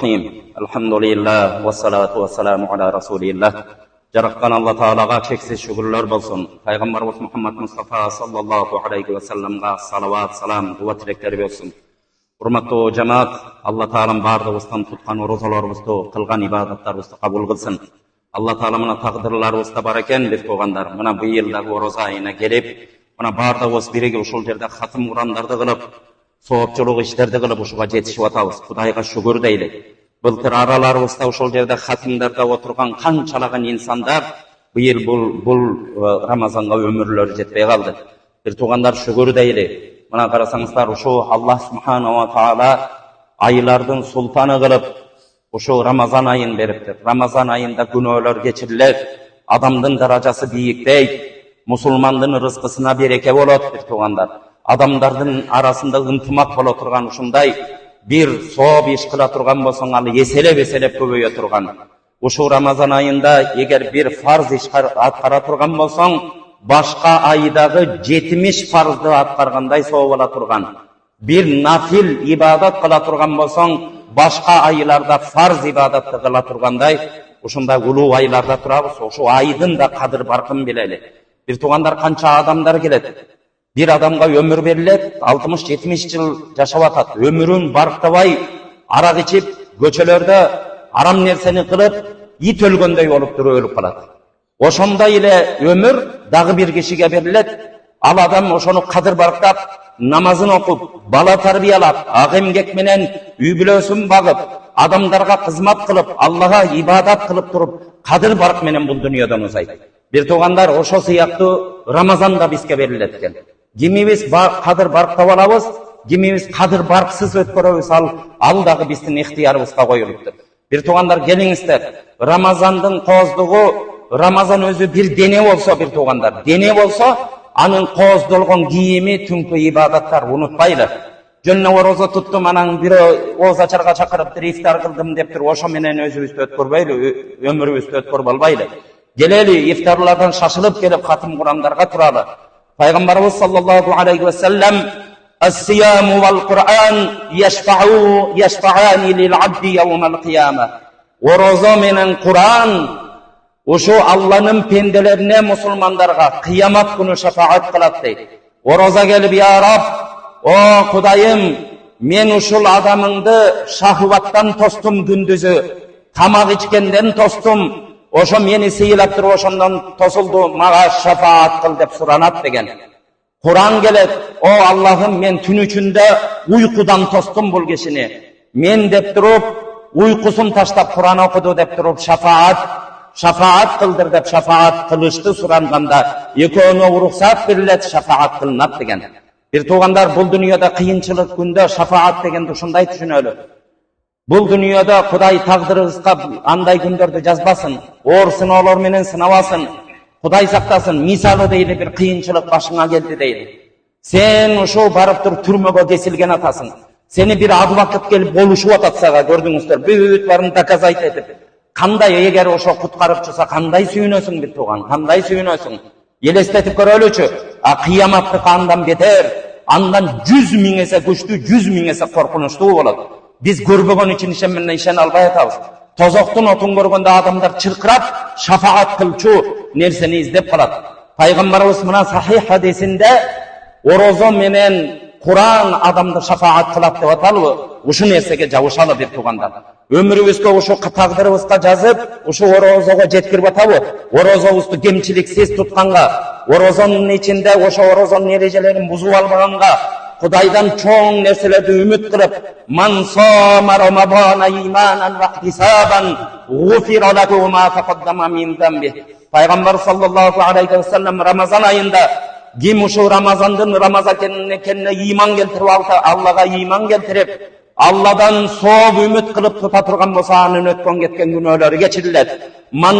Alhamdulillah ve salatu ve selamu ala Resulillah. Жаратқан Алла Таалаға шексіз шүкірлер болсын. Пайғамбарымыз Мұхаммад Мұстафа саллаллаху алейхи ва салламға салават, салам, дуа тілектер болсын. Құрметті жамаат, Алла Таалам бардығыстан тұтқан оразаларымызды, қылған ибадаттарымызды қабыл қылсын. Алла Таала мына тағдырларымызда бар екен деп қойғандар. Мына биылдағы ораза айына келіп, мына бардығыз бірге ушул жерде хатым Құрандарды қылып, соопчулук иштерди кылып ушуга жетишип атабыз. Кудайга шүгүр дейли. Былтыр араларыбызда ушул жерде хатымдарда отурган канчалаган инсандар быйыл бул Рамазанга өмүрлөрү жетпей калды. Бир туугандар шүгүр дейли. Мына карасаңыздар ушу Аллах субханаху ва таала айлардын султаны кылып ушу Рамазан айын бериптир. Рамазан айында күнөөлөр кечирилет, адамдын даражасы бийиктейт, мусулмандын рызкысына береке болот бир туугандар. Адамдардын арасында ынтымак боло турган ушундай бир сооп иш кыла турган болсоң, ал эселеп көбөйө турган. Ушу Рамазан айында эгер бир фарз иш аткара турган болсоң, башка айдагы 70 фарзды аткаргандай сооп ала турган. Бир нафил ибадат кыла турган болсоң, башка айларда фарз ибадатты кыла тургандай, ушундай улуу айларда турабыз. Ушу айдын да кадыр баркын билели. Бир туугандар, канча адамдар келет. Bir adamga ömür verilet, 60-70 yıl yaşap atat. Ömürün barktavay, arak içip, göçelerde aram nerseni kılıp, it ölgöndey olup duru ölüp kalat. Oşonda ile ömür dağı bir kişiye verilet. Al adam oşonu kadır barktap, namazını okup, bala tarbiyalap, ağemgek menen übülösün bağıp, adamlarga kızmat kılıp, Allah'a ibadat kılıp durup, kadır bark menen bu dünyadan uzaydı. Bir tuğanlar oşo siyaktı Ramazan'da bizke veriletken. Kimimiz kadır barktap alabız, kimimiz kadır barksız ötkörөбүз, ал дагы биздин ыктыярыбызга коюлуптур. Бир туугандар, келиңиздер, Рамазандын кооздугу, Рамазан өзү бир дене болсо, бир туугандар, дене болсо, анын кооздолгон кийими, түнкү ибадаттар унутпайлы. Жөнүнө орозо туттум, анан бирөө ооз ачарга чакырыптыр, ифтар кылдым дептир, ошо менен өзүбүздү өткөрбөйлү, өмүрүбүздү өткөрбөй. Келели, ифтарлардан шашылып келип хатым Курандарга туралы. Пайғамбарымыз саллаллаху алейхи ва саллам "Ас-сияму вал Кур'ан яшфа'ани лил абди яумал қияма". Ораза менен Кур'ан ушу Алланын пенделерине, мусулмандарга кыямат күнү шафаат кылат дейт. Ораза келип, "Я Раб, о Кудайым, мен ушул адамыңды шахваттан тостум, күндүзү тамак ичкенден тостум. Ошо мени сыйлап туруп, ошондон тосулду, мага шафаат кыл" деп суранат деген. Куран келет, "О Аллахым, мен түн ичинде уйкудан тостум бул кишини. Мен" деп туруп, уйкусун таштап Куран окуду деп туруп, шафаат кылдыр деп шафаат кылышты суранганда, экөөнө уруксат берилет, шафаат кылынат деген. Бир туугандар, бул дүйнөдө кыйынчылык күндө шафаат дегенди ушундай түшүнөлү. Бұл дүниеде Құдай тағдырыңызға андай күндерді жазбасын, оор сынаулар менен сынабасын, Құдай сақтасын. Мисалы дейли, бір қиыншылық башыңа келді дейли. Сен ошо барып туруп түрмөгө кесилген атасың. Сени бір адвокат келип болушуп атат сага, көрдүңүздөр, бүт барын доказать этип. Кандай эгер ошо куткарып чыкса, кандай сүйүнөсүң бир тууган, кандай сүйүнөсүң? Елестетип көрөлүчү. Кыяматтык андан бетер, андан 100 000 эсе күчтүү, 100 000 эсе коркунучтуу болот. Biz görбөгөн için ишен албай атабыз. Тозоктун отун көргөндө адамдар чыркырап, шафаат кылчу нерсени издеп калат. Пайгамбарыбыз мына сахих хадисинде орозо менен Куран адамды шафаат кылат деп аталбы? Ушу нерсеге жабышалы бир туугандар. Өмүрүбүзгө ушу тагдырыбызга жазып, ушу орозого жеткирип атабы? Орозобузду кемчиликсиз тутканга, орозонун ичинде ошо орозонун эрежелерин бузуп албаганга, Kudaydan çoğun nerselerde ümit kılıp, "Man sâma Ramazâna îmânen ve ihtisâben, gufira lehu mâ teqaddama min zembih." Peygamber sallallahu aleyhi ve sellem Ramazan ayında kim uşu Ramazandın Ramazan kendine iman geltirip alsa, Allah'a iman geltirip, Allah'dan soğuk ümit kılıp tuta turgan bolsa, anın ötken ketken günahları geçirilet. "Man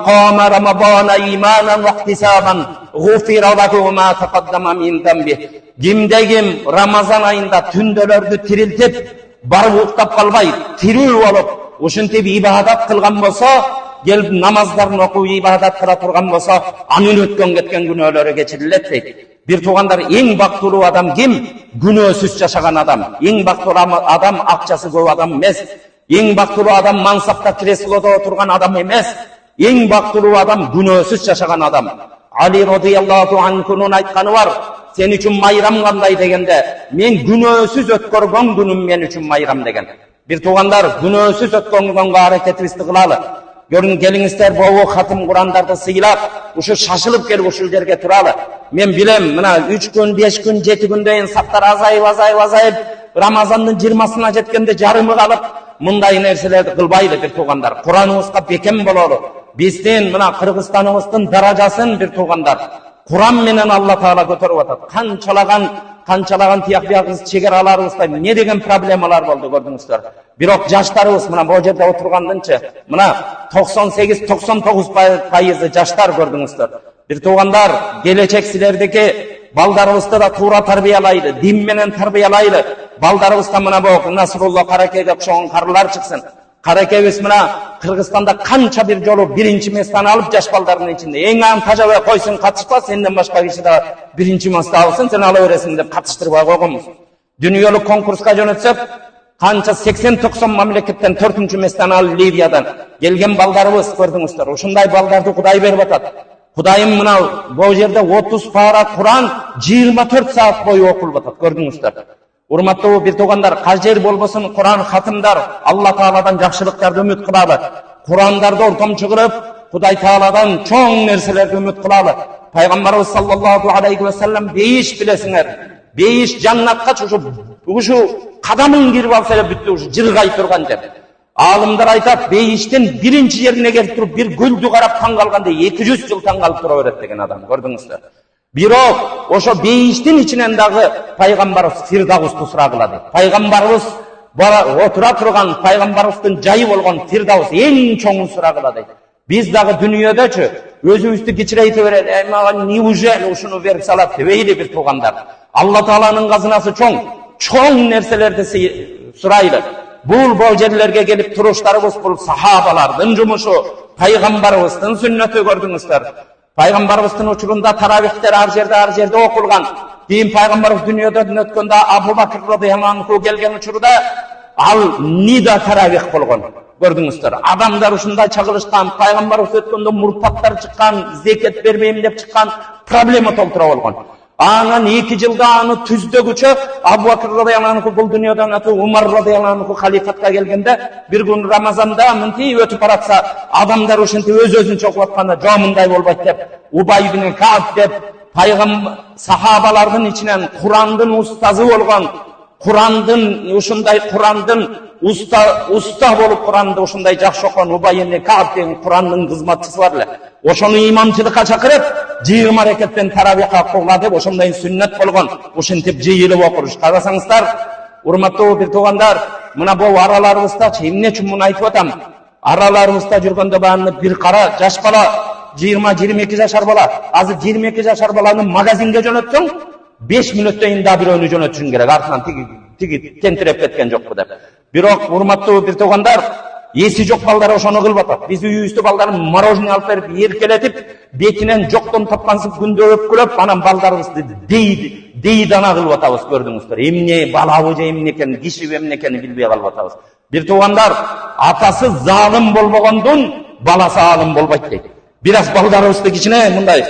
qâma Ramazâna îmânen ve ihtisâben, gufira lehu mâ teqaddama min zembih." Kim Ramazan ayında tündölördü tiriltip, barıp uktap kalbay, tiril olup, uşuntip ibadat kılgan bolsa, gelip namazlarını okuyup ibadat kıla turgan bolsa, anın ötken ketken günahları geçirilet deydi. Bir tuğandar, en baktulu adam kim? Günahsüz yaşagan adam. En baktulu adam akçası köp adam emez. Ең бақытлы адам мансапта креслода отырған адам емес. Ең бақытлы адам күнәсіз жашаған адам. Али радиаллаху анхунун айтқаны бар. Сен үшін майрам қандай дегенде, мен күнәсіз өткөргөн күнім мен үшін майрам деген. Bir туғандар, күнәсіз өткен күнге әрекетімізді қылалы. Görün gelingizler bu hatım Kur'an'larda sıyılap, uşu şaşılıp gelip uşul yerge turalı. Men bilem, mına 3 gün, 5 gün, 7 gündeyin saptar azayıp, Ramazan'ın 20'sına jetkende jarımı kalıp, mınday nerselerdi kılbaylı bir tuğanlar. Kur'an'ımızga bekem bololu. Bizden, mına Kırgızistan'ımыздın darajasın bir tuğanlar. Kur'an menen Allah Teala götürüp atat. Kançalagan tiyak-biyagız çegeralarımızda ne degen problemalar boldu gördüңүздөр. Бирок жаштарыбыз мына бу жерде отургандынчы, мына 98-99% жаштар көрдүңүздөр. Бир туугандар, келечек силердики балдарыбызды да туура тарбиялайлы, дин менен тарбиялайлы. Балдарыбызга мына бу Насрулла Каракейге окшогон карылар чыксын. Каракейбиз мына Кыргызстанда канча бир жолу биринчи местени алып жаш балдардын ичинде. Эң ам тажабай койсун катышпа, сенден башка киши да биринчи месте алсын, сен ала бересиң деп катыштырбай койгонбуз. Дүйнөлүк конкурска жөнөтсөк, канча 80-90 мамлекеттен 4-чү местени алып Ливиядан келген балдарыбыз көрдүңүздөр. Ушундай балдарды Кудай берип атат. Кудайым мына бу жерде 30 пара Кур'ан 24 саат бою окулуп атат, көрдүңүздөр. Урматтуу бир туугандар, кажер болбосун Кур'ан хатымдар Алла Тааладан жакшылыктарды үмүт кылалы. Кур'андарды ортомчу кылып, Кудай Тааладан чоң нерселерди үмүт кылалы. Пайгамбарыбыз саллаллаху алейхи ва саллям бейиш билесиңер. Бейиш жаннатка ушу кадамын кирип алса эле бүттү, ушу жыргай турган жер. Алымдар айтат, бейиштен биринчи жерине келип туруп бир гүлдү карап таң калганда 200 жыл таң калып тура берет деген адам, көрдүңүздөр. Бирок ошо бейиштин ичинен дагы пайгамбарыбыз Фирдаусту сурагылады. Пайгамбарыбыз отура турган пайгамбарыбыздын жайы болгон Фирдаус эң чоңун сурагылады. Биз дагы дүйнөдөчү өзүбүздү кичирейте берет, мага неужели ушуну берип салат дебейли бир туугандар. Алла Тааланын казынасы чоң нерселерди сурайлы. Бул жерлерге келип туруштарыбыз бул сахабалардын жумушу, пайгамбарыбыздын сүннөтү, көрдүңүздөр. Пайгамбарыбыздын учурунда таравихтер ар жерде окулган. Кийин пайгамбарыбыз дүйнөдөн өткөндө Абу Бакр радыйаллаху анху келген учурда ал нида таравих болгон. Көрдүңүздөр. Адамдар ушундай чагылышкан, пайгамбарыбыз өткөндө муртаттар чыккан, зекет бербейм деп чыккан, проблема толтура болгон. Анан 2 жылда аны түздөгүчө Абу Бакр радыйаллаху анху бул дүйнөдөн өтүп, Умар радыйаллаху анху халифатка келгенде бир күн Рамазанда мынтип өтүп баратса, адамдар ушинтип өз-өзүнчө окуп атканда, "Жо мындай болбойт" деп, Убай ибн Кааб деп пайгамбар сахабалардын ичинен Кур'андын устазы болгон, Кур'андын уста болуп Кур'анды ушундай жакшы окуган Убай ибн Кааб деген Кур'андын кызматчысы бар эле. Ошону имамчылыкка чакырып, жыйым аракеттен таравихка окугула деп ошондой сүннөт болгон. Ушинтип жыйылып окуруш. Карасаңыздар, урматтуу бир туугандар, мына бу араларыбызда эмне үчүн муну айтып атам? Араларыбызда жүргөндө бааны бир кара жаш бала, 20-22 жашар бала, азыр 22 жашар баланы магазинге жөнөтсөң, 5 мүнөттөн да бирөөнү жөнөтүшүң керек. Артынан тиги тентиреп кеткен жокпу деп. Бирок урматтуу бир туугандар, эси жок балдар ошону кылып атат. Биз үйүбүздө балдарын мороженое алып берип, эркелетип, бетинен жоктон тапкансып күндө өпкүлөп, анан балдарыбызды дейдана кылып атабыз, көрдүңүздөр. Эмне балабы же эмне экен, кишиби эмне экенин билбей калып атабыз. Бир туугандар, атасы залым болбогондун баласы алым болбойт дейт. Бираз балдарыбызды кичине мындай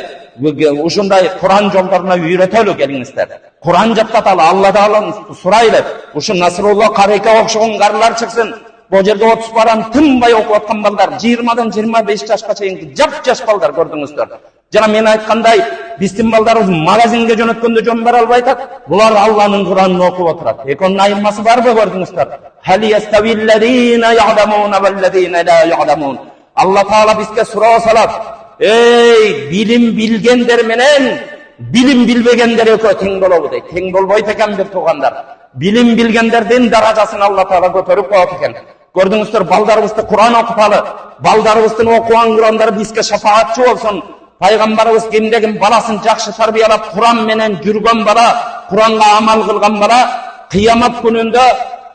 ушундай Кур'ан жолдоруна үйрөтөлү келиңиздер. Кур'ан жаттаталы, Алла Тааланы сурайлы. Ушу Насрулла Каракейге окшогон карылар чыксын. Бу жерде 30 паран тынбай окуп аткан балдар, 20-дан 25 жашка чейин жап-жаш балдар, көрдүңүздөр. Жана мен айткандай, биздин балдарыбыз магазинге жөнөткөндө жөн бара албай атат. Булар Алланын Кур'анын окуп отурат. Экөөнүн айырмасы барбы, көрдүңүздөр? Хали яставиллазина я'ламуна валлазина ла я'ламун. Алла Таала бизге суроо салат. Ey bilim bilgender menen bilim bilbegender ekөө тең болобу дейт. Тең болбойт экен бир туугандар. Bilim bilgenderдин даражасын Алла Таала көтөрүп коет экен. Көрдүңүздөр, балдарыбызды Кур'ан окуталы. Балдарыбыздын окуган Кур'андары бизге шафаатчы болсун. Пайгамбарыбыз кимдегин баласын жакшы тарбиялап, Кур'ан менен жүргөн бала, Кур'анга амал кылган бала, кыямат күнүндө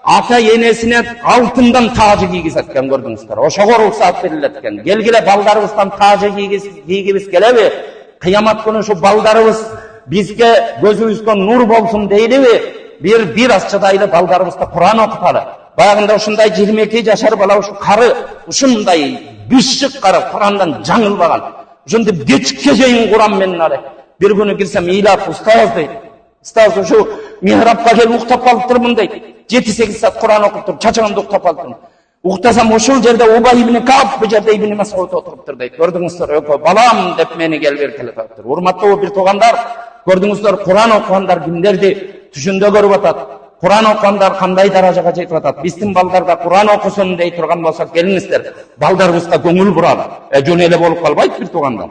ата енесине алтындан тажы кийгизет экен, көрдүңүздөр. Ошого уруксат берилет экен. Келгиле балдарыбыздан тажы кийгибиз келеби? Кыямат күнү ушу балдарыбыз бизге көзүбүзгө нур болсун дейлиби? Bir az чыдайлы балдарыбызды Кур'ан окуталы. Баягында ушундай 22 жашар бала ушу кары ушундай бишик кары Курандан жаңылбаган. Ошондо кечке чейин Куран менен алат. Bir günü girsem ilaf ustaz deydi. Ustaz şu mihrapka gel uktap kalıptırmın deydi. 7-8 saat Kur'an okuttur. Çaçağımda uktap kalıptırmın. Uktasam o şu yerde Ubay ibn Ka'b bu yerde İbn Mes'ud oturuptur deydi. Gördünüzler yok balam dep meni gel bir kele taptır. Hurmatlı o bir toğanlar. Gördünüzler Kur'an okuyanlar kimlerdi? Düşünde görüp atat. Kur'an okuyanlar kanday darajaga жетip atat. Bizden baldarda Kur'an okusun deyip turgan bolsak gelinizler. Baldarыбызга көңүл буралы. Жөн эле болуp kalbayt bir toğanlar.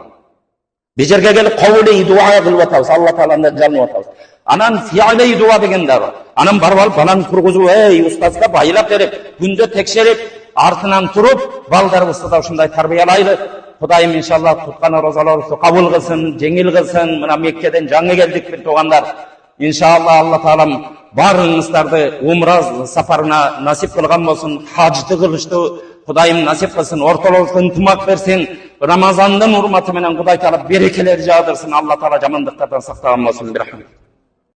Biz yerге келип кабылый дуа кылып атабыз. Алла Тааладан жалынып атабыз. Анан фиалый дуа деген да бар. Анан барып алып баланы тургузуп, ey устазга байлап берип, күндө текшерип, артынан туруп, балдарыбызды да ушундай тарбиялайлы. Кудайым иншалла туткан розаларыбызды кабыл кылсын, жеңил кылсын. Мына Меккеден жаңы келдик бир туугандар. Иншалла Алла Таалам барыңыздарды умра сапарына насип кылган болсун, хажды кылышты Kudayım nasip kılsın, ortalığı ıntımak versin, Ramazan'dan hurmatı menen Kuday Teala berekeler yağdırsın, Allah Teala jamanlıklardan saklanmasın bir rahmet.